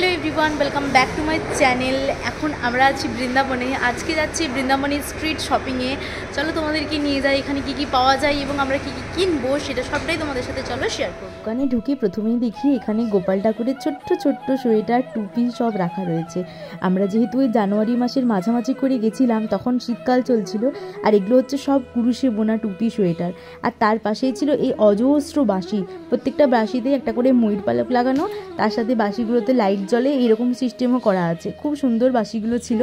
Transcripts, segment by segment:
Hello everyone, welcome back to my channel. এখন আমরা আছি বৃন্দাবনে। আজকে যাচ্ছি বৃন্দাবনের স্ট্রিট শপিংয়ে। চলো তোমাদেরকে নিয়ে যাই, এখানে কী কী পাওয়া যায় এবং আমরা কী কী কিনবো সেটা সবটাই তোমাদের সাথে চলো শেয়ার করবো। দোকানে ঢুকে প্রথমেই দেখি এখানে গোপাল ঠাকুরের ছোট্ট ছোট্ট সোয়েটার, টুপি সব রাখা রয়েছে। আমরা যেহেতু ওই জানুয়ারি মাসের মাঝামাঝি করে গেছিলাম, তখন শীতকাল চলছিল, আর এগুলো হচ্ছে সব কুরুশে বোনা টুপি, সোয়েটার। আর তার পাশেই ছিল এই অজস্র বাঁশি, প্রত্যেকটা বাঁশিতে একটা করে ময়ূর পালক লাগানো, তার সাথে বাঁশিগুলোতে লাইট জ্বলে, এরকম সিস্টেমও করা আছে। খুব সুন্দর বাঁশিগুলো ছিল।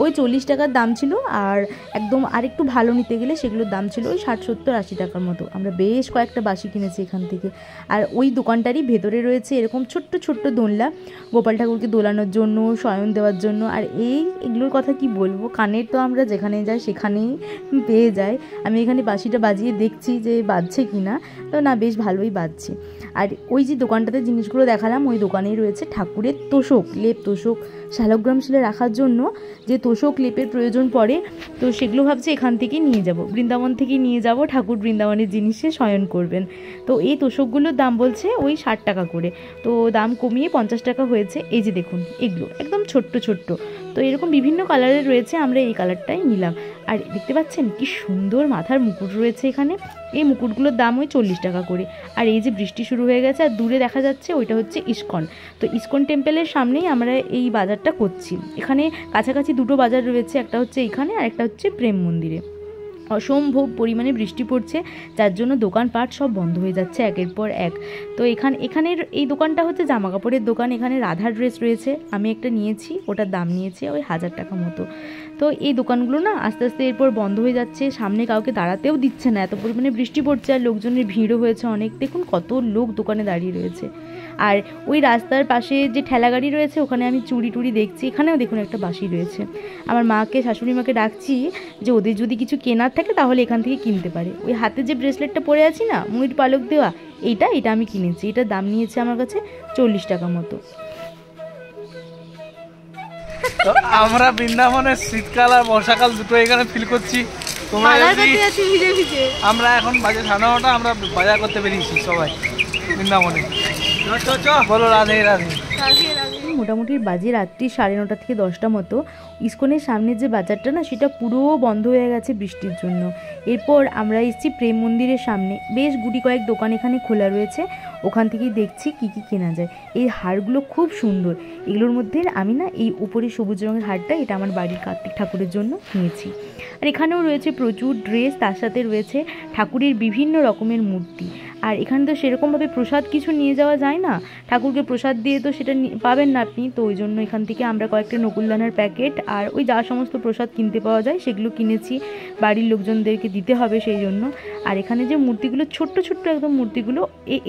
ওই 40 টাকার দাম ছিল, আর একদম আরেকটু ভালো নিতে গেলে সেগুলোর দাম ছিল ওই 60, 70, 80 টাকার মতো। আমরা বেশ কয়েকটা বাঁশি কিনেছি এখান থেকে। আর ওই দোকানটারই ভেতরে রয়েছে এরকম ছোট্ট ছোট্ট দোলনা, গোপাল ঠাকুরকে দোলানোর জন্য, শয়ন দেওয়ার জন্য। আর এগুলোর কথা কি বলবো, কানের তো আমরা যেখানে যাই সেখানেই পেয়ে যাই। আমি এখানে বাঁশিটা বাজিয়ে দেখছি যে বাজছে কি না, তো না, বেশ ভালোই বাজছে। আর ওই যে দোকানটাতে জিনিসগুলো দেখালাম, ওই দোকানেই রয়েছে ঠাকুরের তোষক, লেপ তোষক, শালগ্রাম শিলে রাখার জন্য যে তোষক লেপের প্রয়োজন পড়ে, তো সেগুলো ভাবছি এখান থেকে নিয়ে যাব, বৃন্দাবন থেকে নিয়ে যাব। ঠাকুর বৃন্দাবনের জিনিসে শয়ন করবেন। তো এই তোষকগুলোর দাম বলছে ওই 60 টাকা করে, তো দাম কমিয়ে 50 টাকা হয়েছে। এই যে দেখুন, এগুলো একদম ছোট্ট ছোট্ট, তো এরকম বিভিন্ন কালারের রয়েছে, আমরা এই কালারটাই নিলাম। আর দেখতে পাচ্ছেন কি সুন্দর মাথার মুকুট রয়েছে এখানে। এই মুকুটগুলোর দাম ওই 40 টাকা করে। আর এই যে বৃষ্টি শুরু হয়ে গেছে, আর দূরে দেখা যাচ্ছে ওইটা হচ্ছে ইস্কন। তো ইস্কন টেম্পলের সামনেই আমরা এই বাজারটা করছি। এখানে কাছাকাছি দুটো বাজার রয়েছে, একটা হচ্ছে এখানে আর একটা হচ্ছে প্রেম মন্দিরে। অসম্ভব পরিমাণে বৃষ্টি পড়ছে, যার জন্য দোকানপাট সব বন্ধ হয়ে যাচ্ছে একের পর এক। তো এখানের এই দোকানটা হচ্ছে জামা কাপড়ের দোকান। এখানে রাধার ড্রেস রয়েছে, আমি একটা নিয়েছি, ওটার দাম নিয়েছে ওই 1000 টাকা মতো। তো এই দোকানগুলো না আস্তে আস্তে এরপর বন্ধ হয়ে যাচ্ছে, সামনে কাউকে দাঁড়াতেও দিচ্ছে না, এত পরিমাণে বৃষ্টি পড়ছে। আর লোকজনের ভিড়ও হয়েছে অনেক, দেখুন কত লোক দোকানে দাঁড়িয়ে রয়েছে। আর ওই রাস্তার পাশে যে ঠেলা গাড়ি রয়েছে, ওখানে আমি চুড়ি টুড়ি দেখছি। এখানেও দেখুন একটা বাঁশি রয়েছে। আমার মাকে, শাশুড়ি মাকে ডাকছি যে ওদের যদি কিছু কেনার থাকে তাহলে এখান থেকে কিনতে পারে। ওই হাতে যে ব্রেসলেটটা পরে আছি না, ময়ূর পালক দেওয়া, এটা আমি কিনেছি। এটার দাম নিয়েছে আমার কাছে 40 টাকা মতো। তো আমরা বৃন্দাবনের শীতকাল আর বর্ষাকাল দুটো এখানে ফিল করছি। আমরা এখন বাজে 9:30, আমরা বাজার করতে বেরিয়েছি সবাই বৃন্দাবনে। বলো রাধে রাধে। মোটামুটি বাজে রাত্রি 9:30 থেকে 10টা মতো। ইস্কনের সামনের যে বাজারটা না, সেটা পুরো বন্ধ হয়ে গেছে বৃষ্টির জন্য। এরপর আমরা এসেছি প্রেম মন্দিরের সামনে। বেশ গুটি কয়েক দোকান এখানে খোলা রয়েছে, ওখান থেকেই দেখছি কি কি কেনা যায়। এই হারগুলো খুব সুন্দর। এগুলোর মধ্যে আমি না এই উপরে সবুজ রঙের হারটা, এটা আমার বাড়ির কার্তিক ঠাকুরের জন্য নিয়েছি। আর এখানেও রয়েছে প্রচুর ড্রেস, তার সাথে রয়েছে ঠাকুরের বিভিন্ন রকমের মূর্তি। আর এখানে তো সেরকমভাবে প্রসাদ কিছু নিয়ে যাওয়া যায় না, ঠাকুরকে প্রসাদ দিয়ে তো সেটা পাবেন না আপনি। তো ওই জন্য এখান থেকে আমরা কয়েকটা নকুলদানার প্যাকেট আর ওই যা সমস্ত প্রসাদ কিনতে পাওয়া যায় সেগুলো কিনেছি, বাড়ির লোকজনদেরকে দিতে হবে সেই জন্য। আর এখানে যে মূর্তিগুলো, ছোট্ট ছোট্ট একদম মূর্তিগুলো,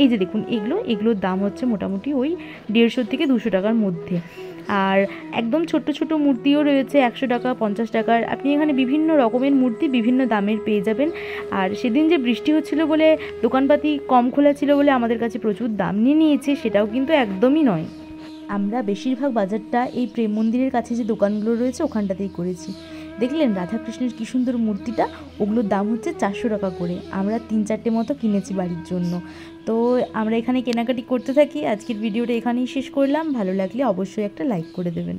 এই যে দেখুন, এগুলোর দাম হচ্ছে মোটামুটি ওই 150 থেকে 200 টাকার মধ্যে। আর একদম ছোট্ট ছোট মূর্তিও রয়েছে 100 টাকা, 50 টাকার। আপনি এখানে বিভিন্ন রকমের মূর্তি বিভিন্ন দামের পেয়ে যাবেন। আর সেদিন যে বৃষ্টি হচ্ছিল বলে, দোকানপাতি কম খোলা ছিল বলে আমাদের কাছে প্রচুর দাম নিয়ে নিয়েছে, সেটাও কিন্তু একদমই নয়। আমরা বেশিরভাগ বাজারটা এই প্রেম মন্দিরের কাছে যে দোকানগুলো রয়েছে ওখানটাতেই করেছি। দেখলেন রাধাকৃষ্ণের কী সুন্দর মূর্তিটা, ওগুলোর দাম হচ্ছে 400 টাকা করে। আমরা 3-4টে মতো কিনেছি বাড়ির জন্য। তো আমরা এখানে কেনাকাটি করতে থাকি। আজকের ভিডিওটা এখানেই শেষ করলাম। ভালো লাগলে অবশ্যই একটা লাইক করে দেবেন।